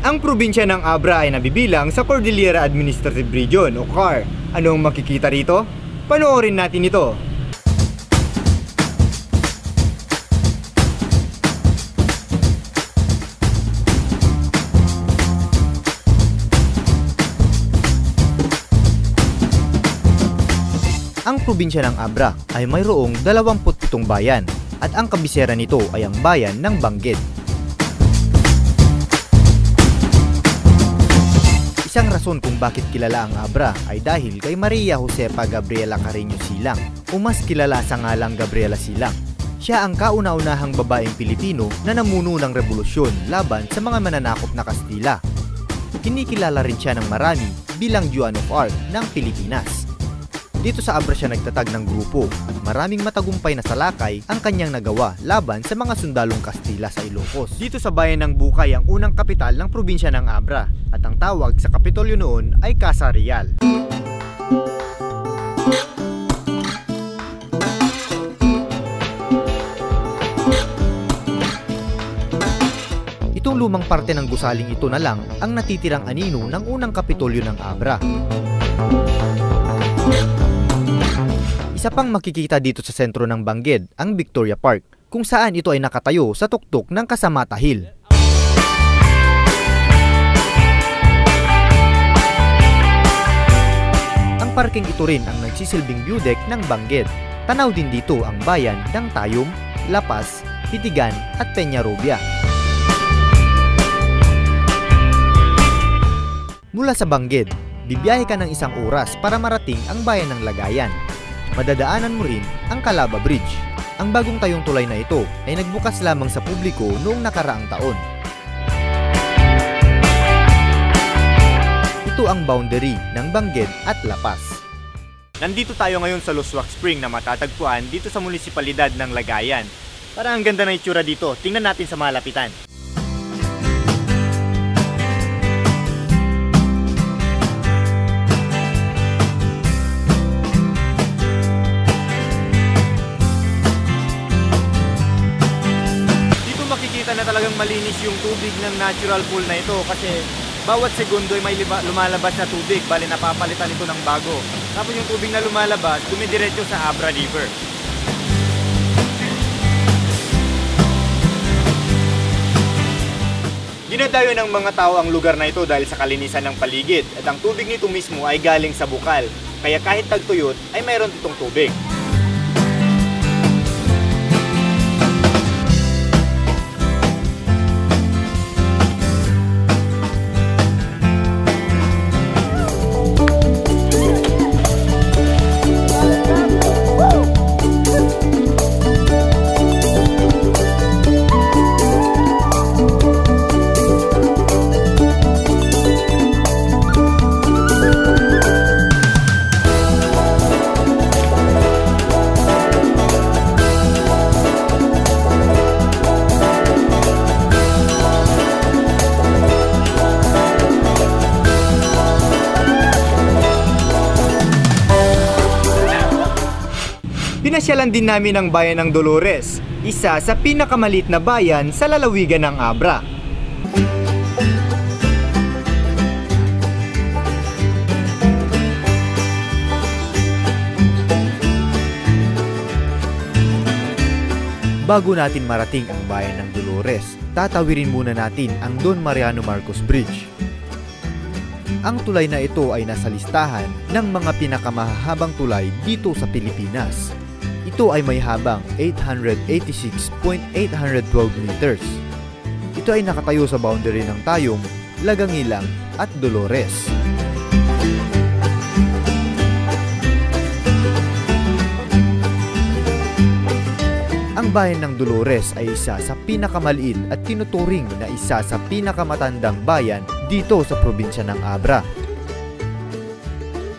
Ang probinsya ng Abra ay nabibilang sa Cordillera Administrative Region o CAR. Ano ang makikita rito? Panoorin natin ito. Ang probinsya ng Abra ay mayroong 27 bayan at ang kabisera nito ay ang bayan ng Bangged. Isang rason kung bakit kilala ang Abra ay dahil kay Maria Josefa Gabriela Carreño Silang o mas kilala sa ngalang Gabriela Silang. Siya ang kauna-unahang babaeng Pilipino na namuno ng revolusyon laban sa mga mananakop na Kastila. Kinikilala rin siya ng marami bilang Joan of Arc ng Pilipinas. Dito sa Abra siya nagtatag ng grupo at maraming matagumpay na salakay ang kanyang nagawa laban sa mga sundalong Kastila sa Ilocos. Dito sa bayan ng Bukay ang unang kapital ng probinsya ng Abra at ang tawag sa kapitolyo noon ay Casa Real. Itong lumang parte ng gusaling ito na lang ang natitirang anino ng unang kapitolyo ng Abra. Isa pang makikita dito sa sentro ng Bangged, ang Victoria Park, kung saan ito ay nakatayo sa tuktok ng Casamata Hill. Ang parking ito rin ang nagsisilbing view deck ng Bangged. Tanaw din dito ang bayan ng Tayum, La Paz, Pitigan at Peñarobia. Mula sa Bangged, bibiyahe ka ng 1 oras para marating ang bayan ng Lagayan. Madadaanan mo rin ang Calaba Bridge. Ang bagong tayong tulay na ito ay nagbukas lamang sa publiko noong nakaraang taon. Ito ang boundary ng Bangged at La Paz. Nandito tayo ngayon sa Luswak Spring na matatagpuan dito sa munisipalidad ng Lagayan. Parang ang ganda ng itsura dito. Tingnan natin sa malapitan. Na talagang malinis yung tubig ng natural pool na ito kasi bawat segundo ay may lumalabas na tubig, bali napapalitan ito ng bago. Tapos yung tubig na lumalabas, dumidiretso sa Abra River. Dinadayo ng mga tao ang lugar na ito dahil sa kalinisan ng paligid at ang tubig nito mismo ay galing sa bukal. Kaya kahit tagtuyot ay mayroon itong tubig. Pinasyalan din namin ang bayan ng Dolores, isa sa pinakamalit na bayan sa lalawigan ng Abra. Bago natin marating ang bayan ng Dolores, tatawirin muna natin ang Don Mariano Marcos Bridge. Ang tulay na ito ay nasa listahan ng mga pinakamahahabang tulay dito sa Pilipinas. Ito ay may habang 886.812 meters. Ito ay nakatayo sa boundary ng Tayum, Lagangilang at Dolores. Ang bayan ng Dolores ay isa sa pinakamaliit at tinuturing na isa sa pinakamatandang bayan dito sa probinsya ng Abra.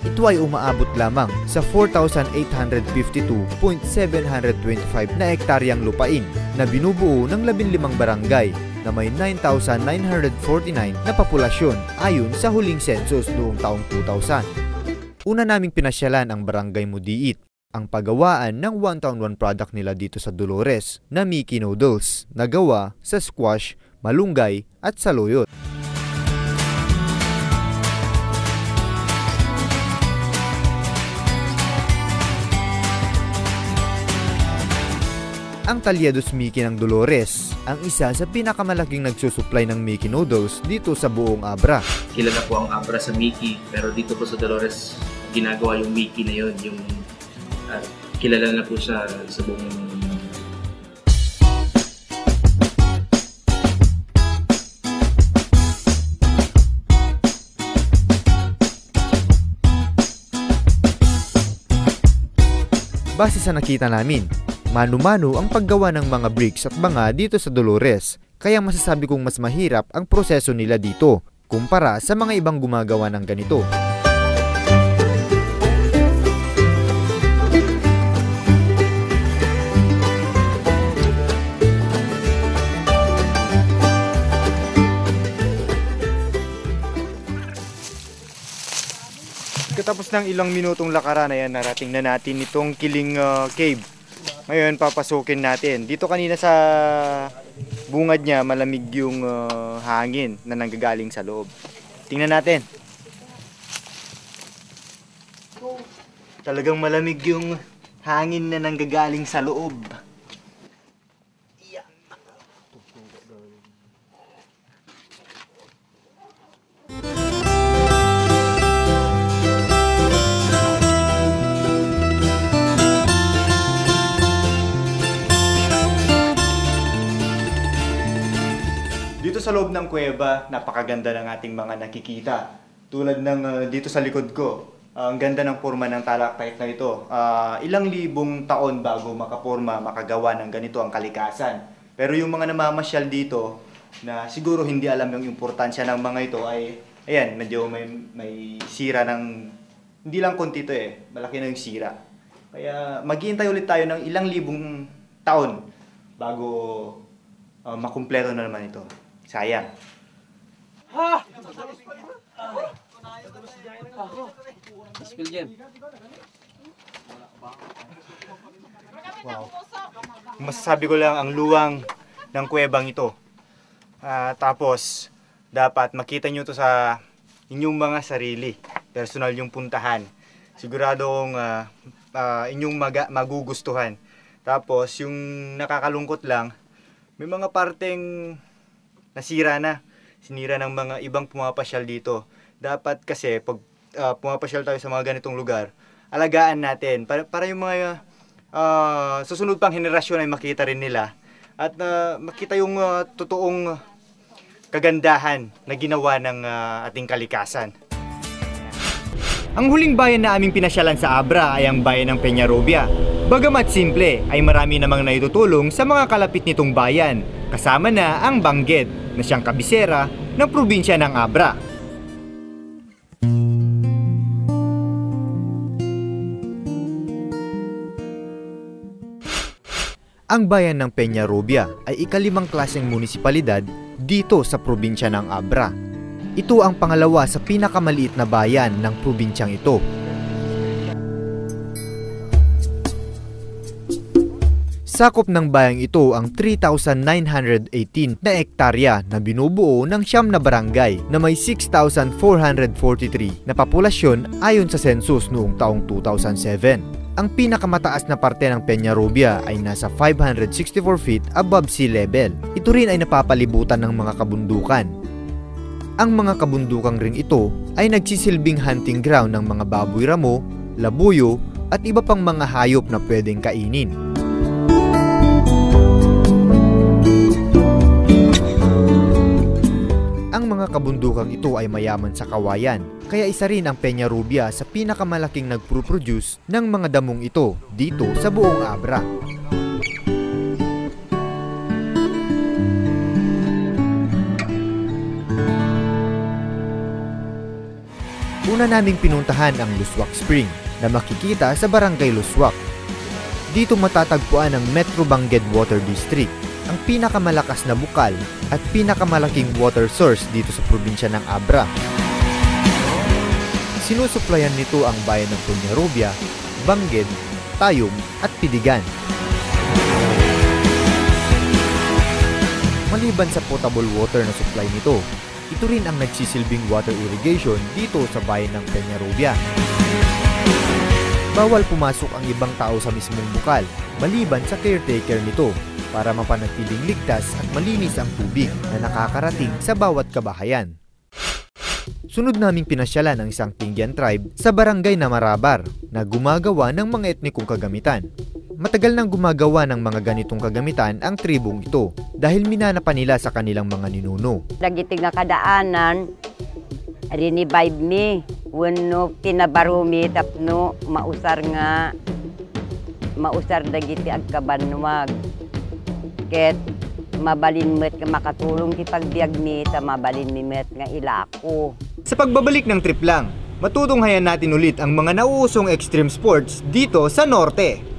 Ito ay umaabot lamang sa 4,852.725 na hektaryang lupain na binubuo ng 15 barangay na may 9,949 na populasyon ayon sa huling census noong taong 2000. Una naming pinasyalan ang Barangay Mudiit, ang paggawaan ng one-town-one product nila dito sa Dolores na Mickey Noodles na gawa sa squash, malunggay at saluyot. ang Talyados Mickey ng Dolores, ang isa sa pinakamalaking nagsusupply ng Mickey noodles dito sa buong Abra. Kilala po ang Abra sa Mickey, pero dito po sa Dolores, ginagawa yung Mickey na yun, yung kilala na po siya sa buong. Base sa nakita namin, mano-mano ang paggawa ng mga bricks at banga dito sa Dolores, kaya masasabi kong mas mahirap ang proseso nila dito kumpara sa mga ibang gumagawa ng ganito. Katapos ng ilang minutong lakaran, ayan, narating na natin itong Kiling Cave. Ngayon, papasukin natin. Dito kanina sa bungad niya, malamig yung hangin na nanggagaling sa loob. Tingnan natin. Talagang malamig yung hangin na nanggagaling sa loob. Dito sa loob ng kuweba, napakaganda ng ating mga nakikita. Tulad ng dito sa likod ko, ang ganda ng forma ng talakite na ito. Ilang libong taon bago makaporma, makagawa ng ganito ang kalikasan. Pero yung mga namamasyal dito, na siguro hindi alam yung importansya ng mga ito, ay ayan, medyo may sira ng, hindi lang konti ito malaki na yung sira. Kaya maghihintay ulit tayo ng ilang libong taon bago makumpleto na naman ito. Sayang. Wow. Masasabi ko lang ang luwang ng kuwebang ito. Tapos, dapat makita nyo to sa inyong mga sarili. Personal yung puntahan. Siguradong inyong magugustuhan. Tapos, yung nakakalungkot lang, may mga parteng nasira na. Sinira ng mga ibang pumapasyal dito. Dapat kasi, pag pumapasyal tayo sa mga ganitong lugar, alagaan natin. Para yung mga susunod pang henerasyon ay makita rin nila. At makita yung totoong kagandahan na ginawa ng ating kalikasan. Ang huling bayan na aming pinasyalan sa Abra ay ang bayan ng Peñarrobia. Bagamat simple, ay marami namang naitutulong sa mga kalapit nitong bayan, kasama na ang Bangged, na siyang kabisera ng probinsya ng Abra. Ang bayan ng Peñarrobia ay ikalimang klaseng munisipalidad dito sa probinsya ng Abra. Ito ang pangalawa sa pinakamaliit na bayan ng probinsyang ito. Sakop ng bayang ito ang 3,918 na ektarya na binubuo ng 9 na barangay na may 6,443 na populasyon ayon sa census noong taong 2007. Ang pinakamataas na parte ng Peñarrobia ay nasa 564 feet above sea level. Ito rin ay napapalibutan ng mga kabundukan. Ang mga kabundukang ring ito ay nagsisilbing hunting ground ng mga baboy ramo, labuyo at iba pang mga hayop na pwedeng kainin. Ang mga kabundukang ito ay mayaman sa kawayan, kaya isa rin ang Peñarrobia sa pinakamalaking nagproproduce ng mga damong ito dito sa buong Abra. Una naming pinuntahan ang Luswak Spring na makikita sa Barangay Luswak. Dito matatagpuan ang Metro Bangged Water District, ang pinakamalakas na bukal at pinakamalaking water source dito sa probinsya ng Abra. Sinusuplayan nito ang bayan ng Peñarrobia, Bangged, Tayum at Piligan. Maliban sa potable water na supply nito, ito rin ang nagsisilbing water irrigation dito sa bayan ng Peñarrobia. Bawal pumasok ang ibang tao sa mismong bukal, maliban sa caretaker nito, para mapanatiling ligtas at malinis ang tubig na nakakarating sa bawat kabahayan. Sunod naming pinasyalan ang isang Tingyan tribe sa barangay na Marabar na gumagawa ng mga etnikong kagamitan. Matagal nang gumagawa ng mga ganitong kagamitan ang tribong ito dahil minana pa nila sa kanilang mga ninuno. Dagiting nga kadaanan, rinivive mi. Wano pinabarumi tapno mausar dagiti agkabanwag. Ket mabalin met nga makatulong ti pagbiag mi ta mabalin mi met nga ilako. Sa pagbabalik ng trip lang, matutunghayan natin ulit ang mga nauusong extreme sports dito sa Norte.